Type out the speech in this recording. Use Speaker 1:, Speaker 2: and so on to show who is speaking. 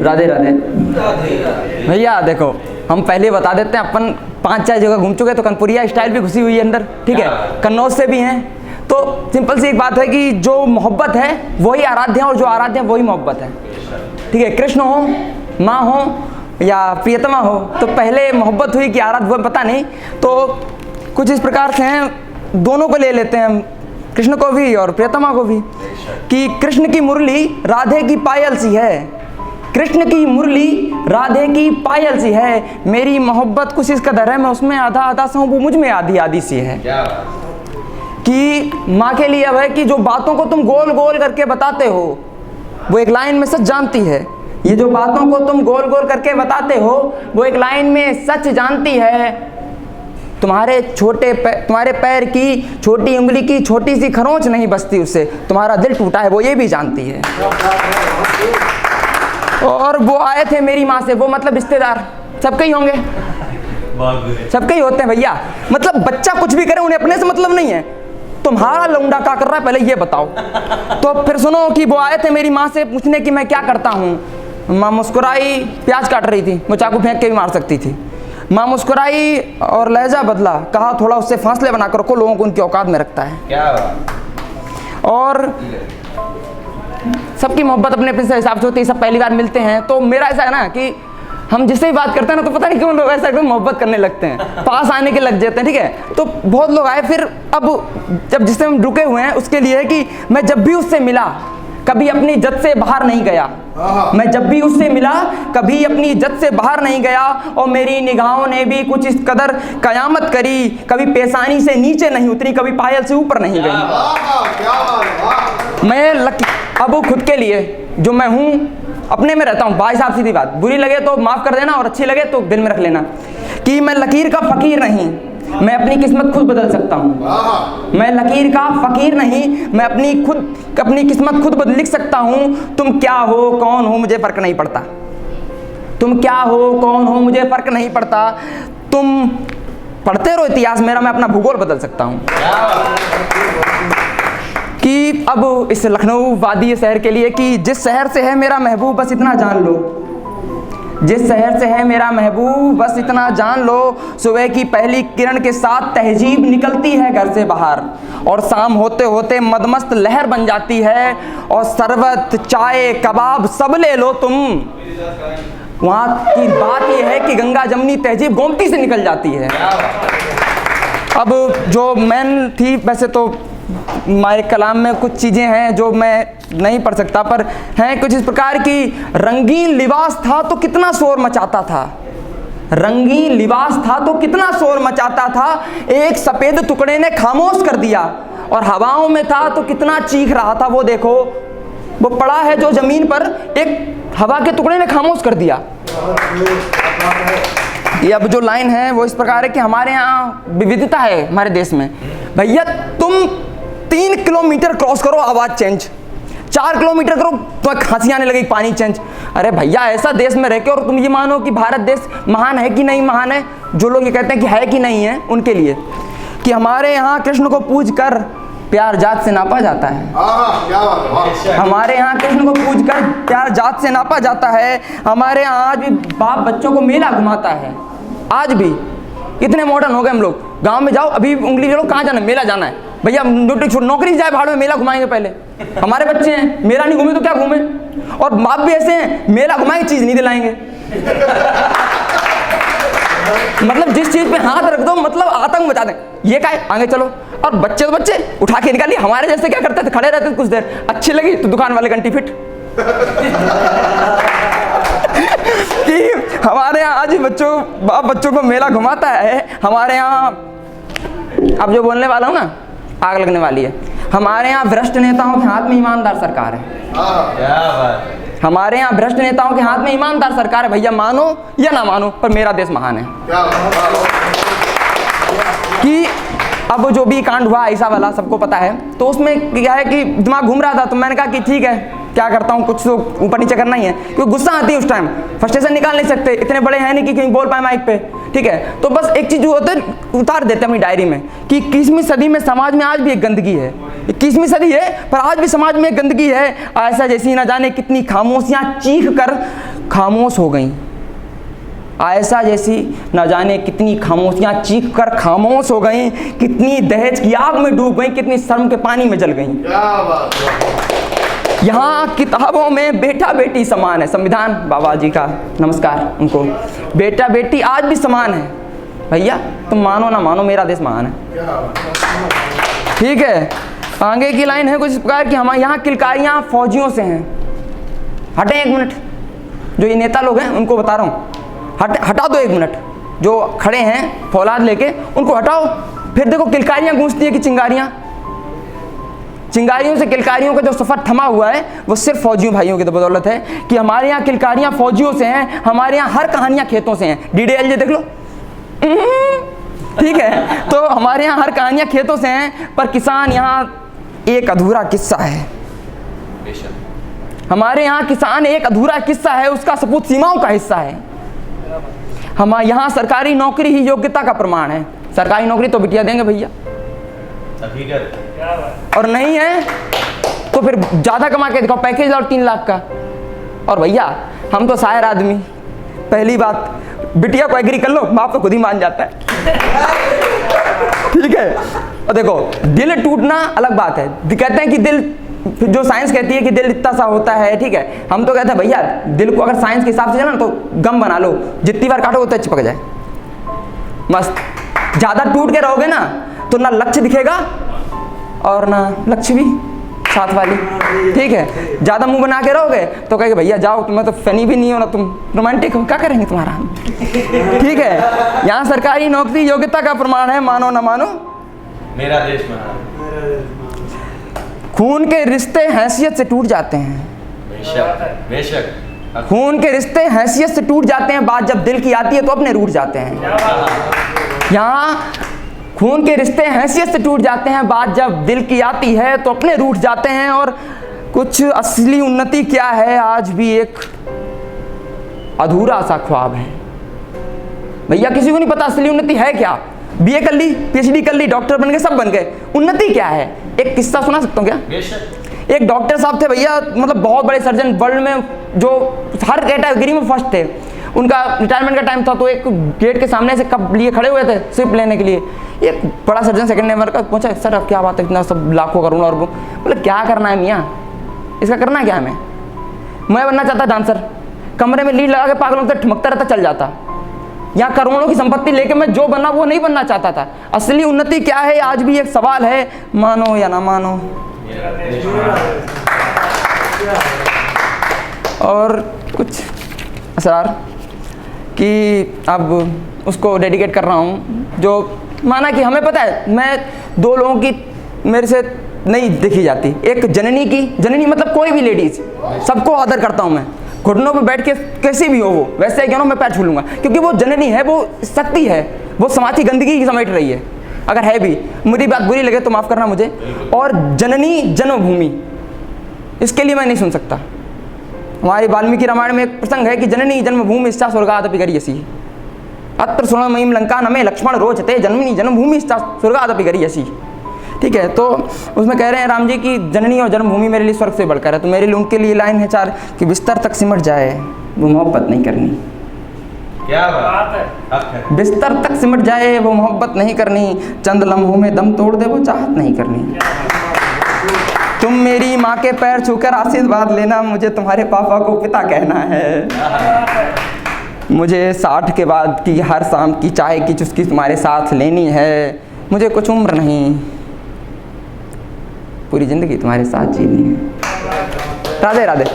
Speaker 1: राधे राधे। भैया देखो, हम पहले बता देते हैं, अपन 5-4 जगह घूम चुके, तो कनपुरिया स्टाइल भी घुसी हुई है अंदर, ठीक है, कन्नौज से भी हैं। तो सिंपल सी एक बात है कि जो मोहब्बत है वही आराध्य है, और जो आराध्य है वही मोहब्बत है, ठीक है। कृष्ण हो, माँ हो या प्रियतमा हो, तो पहले मोहब्बत हुई कि आराध्य हुआ, पता नहीं। तो कुछ इस प्रकार से हैं, दोनों को ले लेते हैं हम, कृष्ण को भी और प्रियतमा को भी, कि कृष्ण की मुरली राधे की पायल सी है, कृष्ण की मुरली राधे की पायल सी है, मेरी मोहब्बत कुछ इस कदर है, मैं उसमें आधा आधा सा हूँ, वो मुझ में आधी आधी सी है। कि माँ के लिए अब है कि जो बातों को तुम गोल गोल करके बताते हो वो एक लाइन में सच जानती है, ये जो बातों को तुम गोल गोल करके बताते हो वो एक लाइन में सच जानती है। तुम्हारे पैर की छोटी उंगली की छोटी सी खरोंच नहीं बचती उससे, तुम्हारा दिल टूटा है वो ये भी जानती है। और वो आए थे मेरी माँ से, वो मतलब रिश्तेदार सबके ही होंगे, सबके ही होते हैं भैया। मतलब बच्चा कुछ भी करे उन्हें अपने से मतलब नहीं है, तुम्हारा लौंडा क्या कर रहा है पहले ये बताओ। तो फिर सुनो कि वो आए थे मेरी माँ से पूछने कि मैं क्या करता हूँ। माँ मुस्कुराई, प्याज काट रही थी, वो चाकू फेंक के भी मार सकती थी। माँ मुस्कुराई और लहजा बदला, कहा थोड़ा उससे फासले बनाकर रखो, लोगों को उनकी औकात में रखता है। क्या और सबकी मोहब्बत अपने अपने से हिसाब से होती है, सब पहली बार मिलते हैं। तो मेरा ऐसा है ना कि हम जिससे भी बात करते हैं ना, तो पता नहीं क्यों लोग ऐसा एकदम मोहब्बत करने लगते हैं, पास आने के लग जाते हैं, ठीक है। तो बहुत लोग आए, फिर अब जब जिससे हम रुके हुए हैं उसके लिए है कि मैं जब भी उससे मिला कभी अपनी इज्जत से बाहर नहीं गया, मैं जब भी उससे मिला कभी अपनी इज्जत से बाहर नहीं गया, और मेरी निगाहों ने भी कुछ इस कदर कयामत करी, कभी पेशानी से नीचे नहीं उतरी, कभी पायल से ऊपर नहीं गई। मैं अब खुद के लिए जो मैं हूँ अपने में रहता हूँ भाई साहब, सीधी बात, बुरी लगे तो माफ़ कर देना और अच्छी लगे तो दिल में रख लेना, कि मैं लकीर का फ़कीर नहीं, मैं अपनी किस्मत खुद बदल सकता हूँ। मैं लकीर का फ़कीर नहीं, मैं अपनी किस्मत खुद लिख सकता हूँ। तुम क्या हो कौन हो मुझे फ़र्क नहीं पड़ता, तुम क्या हो कौन हो मुझे फ़र्क नहीं पड़ता, तुम पढ़ते रहो इतिहास मेरा, मैं अपना भूगोल बदल सकता हूँ। कि अब इस लखनऊ वादी शहर के लिए कि जिस शहर से है मेरा महबूब बस इतना जान लो, जिस शहर से है मेरा महबूब बस इतना जान लो, सुबह की पहली किरण के साथ तहजीब निकलती है घर से बाहर, और शाम होते होते मदमस्त लहर बन जाती है, और शरबत चाय कबाब सब ले लो तुम। वहाँ की बात यह है कि गंगा जमनी तहजीब गोमती से निकल जाती है। अब जो मैन थी, वैसे तो हमारे कलाम में कुछ चीज़ें हैं जो मैं नहीं पढ़ सकता, पर हैं कुछ इस प्रकार की, रंगीन लिबास था तो कितना शोर मचाता था, रंगीन लिबास था तो कितना शोर मचाता था, एक सफ़ेद टुकड़े ने खामोश कर दिया, और हवाओं में था तो कितना चीख रहा था। वो देखो वो पड़ा है जो ज़मीन पर, एक हवा के टुकड़े ने खामोश कर दिया। ये अब जो लाइन है वो इस प्रकार है कि हमारे यहाँ विविधता है हमारे देश में। भैया तुम 3 किलोमीटर क्रॉस करो आवाज़ चेंज, 4 किलोमीटर करो तो खांसी आने लगी, पानी चेंज। अरे भैया ऐसा देश में रह के और तुम ये मानो कि भारत देश महान है कि नहीं महान है, जो लोग ये कहते हैं कि है कि नहीं है उनके लिए, कि हमारे यहाँ कृष्ण को पूज कर प्यार जात से नापा जाता है। हमारे यहाँ कृष्ण को पूज कर प्यार जात से नापा जाता है। हमारे यहाँ आज भी बाप बच्चों को मेला घुमाता है, आज भी इतने मॉडर्न हो गए हम लोग। गांव में जाओ अभी उंगली चलो, कहाँ जाना है, मेला जाना है भैया, नौकरी जाए भाड़ में, मेला घुमाएंगे पहले। हमारे बच्चे हैं मेला नहीं घूमे तो क्या घूमे, और बाप भी ऐसे हैं मेला घुमाएंगे चीज़ नहीं दिलाएंगे। मतलब जिस चीज़ पे हाथ रख दो मतलब आतंक मचा दें, ये क्या है आगे चलो, और बच्चे तो बच्चे उठा के निकालिए। हमारे जैसे क्या करते थे, खड़े रहते थे कुछ देर, अच्छी लगी तो दुकान वाले घंटी फिट। कि हमारे यहाँ आज बाप बच्चों को मेला घुमाता है। हमारे यहाँ अब जो बोलने वाला हूँ ना आग लगने वाली है। हमारे यहाँ भ्रष्ट नेताओं के हाथ में ईमानदार सरकार है। हमारे यहाँ भ्रष्ट नेताओं के हाथ में ईमानदार सरकार है। भैया मानो या ना मानो पर मेरा देश महान है। कि अब जो भी कांड हुआ ऐसा वाला सबको पता है, तो उसमें क्या है कि दिमाग घूम रहा था, तो मैंने कहा कि ठीक है क्या करता हूँ, कुछ तो ऊपर नीचे करना ही है, क्योंकि गुस्सा आती है उस टाइम, फ्रस्ट्रेशन निकाल नहीं सकते, इतने बड़े हैं नहीं कि कहीं बोल पाए माइक पे, ठीक है। तो बस एक चीज़ जो होता है उतार देते हैं अपनी डायरी में कि 21वीं सदी में समाज में आज भी एक गंदगी है। 21वीं सदी है पर आज भी समाज में एक गंदगी है। आयशा जैसी ना जाने कितनी खामोशियाँ चीख कर खामोश हो गई। आयशा जैसी न जाने कितनी खामोशियाँ चीख कर खामोश हो गई, कितनी दहेज की आग में डूब गई, कितनी शर्म के पानी में जल गई। यहाँ किताबों में बेटा बेटी समान है। संविधान बाबा जी का नमस्कार उनको। बेटा बेटी आज भी समान है भैया, तुम मानो ना मानो मेरा देश महान है। ठीक है, आगे की लाइन है कुछ इस प्रकार की, हमारे यहाँ किलकारियाँ फौजियों से हैं। हटें एक मिनट, जो ये नेता लोग हैं उनको बता रहा हूँ, हटा दो एक मिनट, जो खड़े हैं फौलाद लेके उनको हटाओ। फिर देखो किलकारियाँ गूंजती है कि चिंगारियों से किलकारियों का जो सफ़र थमा हुआ है वो सिर्फ फौजियों भाइयों की तो बदौलत है कि हमारे यहाँ किलकारियाँ फौजियों से हैं, हमारे यहाँ हर कहानियाँ खेतों से हैं। DDLJ देख लो, ठीक है। तो हमारे यहाँ हर कहानियाँ खेतों से हैं, पर किसान यहाँ एक अधूरा किस्सा है। हमारे यहाँ किसान एक अधूरा किस्सा है, उसका सपूत सीमाओं का हिस्सा है। हमारे यहाँ सरकारी नौकरी ही योग्यता का प्रमाण है। सरकारी नौकरी तो बिटिया देंगे भैया, और नहीं है तो फिर ज़्यादा कमा के दिखाओ, पैकेज लाओ 3 लाख का। और भैया हम तो शायर आदमी, पहली बात बिटिया को एग्री कर लो, बाप तो खुद ही मान जाता है। ठीक है, और देखो दिल टूटना अलग बात है। कहते हैं कि दिल, जो साइंस कहती है कि दिल इतना सा होता है, ठीक है, हम तो कहते हैं भैया दिल को अगर साइंस के हिसाब से चला ना तो गम बना लो, जितनी बार काटो उतना चिपक जाए, मस्त। ज़्यादा टूट के रहोगे ना तो ना लक्ष्य दिखेगा और ना लक्ष्य भी साथ वाली, ठीक है। ज़्यादा मुंह बना के रहोगे तो कहेंगे भैया जाओ, तुम्हें तो फनी भी नहीं हो ना, तुम रोमांटिक हो, क्या करेंगे तुम्हारा, ठीक है। यहाँ सरकारी नौकरी योग्यता का प्रमाण है, मानो ना मानो
Speaker 2: मेरा देश महान।
Speaker 1: खून के रिश्ते हैसियत से टूट जाते हैं,
Speaker 2: बेशक बेशक।
Speaker 1: खून के रिश्ते हैसियत से टूट जाते हैं, बात जब दिल की आती है तो अपने रूठ जाते हैं। यहाँ खून के रिश्ते हैसियत से टूट जाते हैं, बात जब दिल की आती है तो अपने रूठ जाते हैं। और कुछ असली उन्नति क्या है, आज भी एक अधूरा सा ख्वाब है। भैया किसी को नहीं पता असली उन्नति है क्या। BA कर ली, PhD कर ली, डॉक्टर बन गए, सब बन गए, उन्नति क्या है। एक किस्सा सुना सकता हूँ क्या। एक डॉक्टर साहब थे भैया, मतलब बहुत बड़े सर्जन वर्ल्ड में, जो हर कैटेगरी में फर्स्ट थे। उनका रिटायरमेंट का टाइम था तो एक गेट के सामने से कब लिए खड़े हुए थे स्लिप लेने के लिए। एक बड़ा सर्जन सेकंड नंबर का पहुंचा, सर अब क्या बात है, इतना सब लाखों करोड़ों अरबों। बोले क्या करना है मियाँ, इसका करना क्या है। मैं बनना चाहता डांसर, कमरे में लीड लगा के पागलों से ठुमकता रहता, चल जाता। यहाँ करोड़ों की संपत्ति लेके मैं जो बनना वो नहीं बनना चाहता था। असली उन्नति क्या है, आज भी एक सवाल है, मानो या ना मानो। और कुछ असरार कि अब उसको डेडिकेट कर रहा हूँ, जो माना कि हमें पता है, मैं 2 लोगों की मेरे से नहीं देखी जाती। एक जननी की, जननी मतलब कोई भी लेडीज, सबको आदर करता हूँ मैं, घुटनों पे बैठ के कैसी भी हो वो, वैसे क्यों ना मैं पैर छू लूँगा, क्योंकि वो जननी है, वो शक्ति है, वो समाज की गंदगी की समेट रही है। अगर है भी, मेरी बात बुरी लगे तो माफ़ करना मुझे। और जननी जन्मभूमि, इसके लिए मैं नहीं सुन सकता। हमारी वाल्मीकि रामायण में एक प्रसंग है कि जननी जन्मभूमि इच्छा स्वर्गादपि गरीयसी, अत्र सुनमयीं लंका नमे लक्ष्मण रोचते, जननी जन्मभूमि इच्छा स्वर्गादपि गरीयसी। ठीक है, तो उसमें कह रहे हैं राम जी की जननी और जन्मभूमि मेरे लिए स्वर्ग से बढ़कर है। तो मेरे लिए, उनके लिए लाइन है 4 कि बिस्तर तक सिमट जाए वो मोहब्बत नहीं करनी।
Speaker 2: क्या बात है।
Speaker 1: बिस्तर तक सिमट जाए वो मोहब्बत नहीं करनी, चंद लम्हों में दम तोड़ दे वो चाहत नहीं करनी। तुम मेरी माँ के पैर छूकर आशीर्वाद लेना, मुझे तुम्हारे पापा को पिता कहना है। मुझे 60 के बाद की हर शाम की चाय की चुस्की तुम्हारे साथ लेनी है। मुझे कुछ उम्र नहीं, पूरी ज़िंदगी तुम्हारे साथ जीनी है। राधे राधे।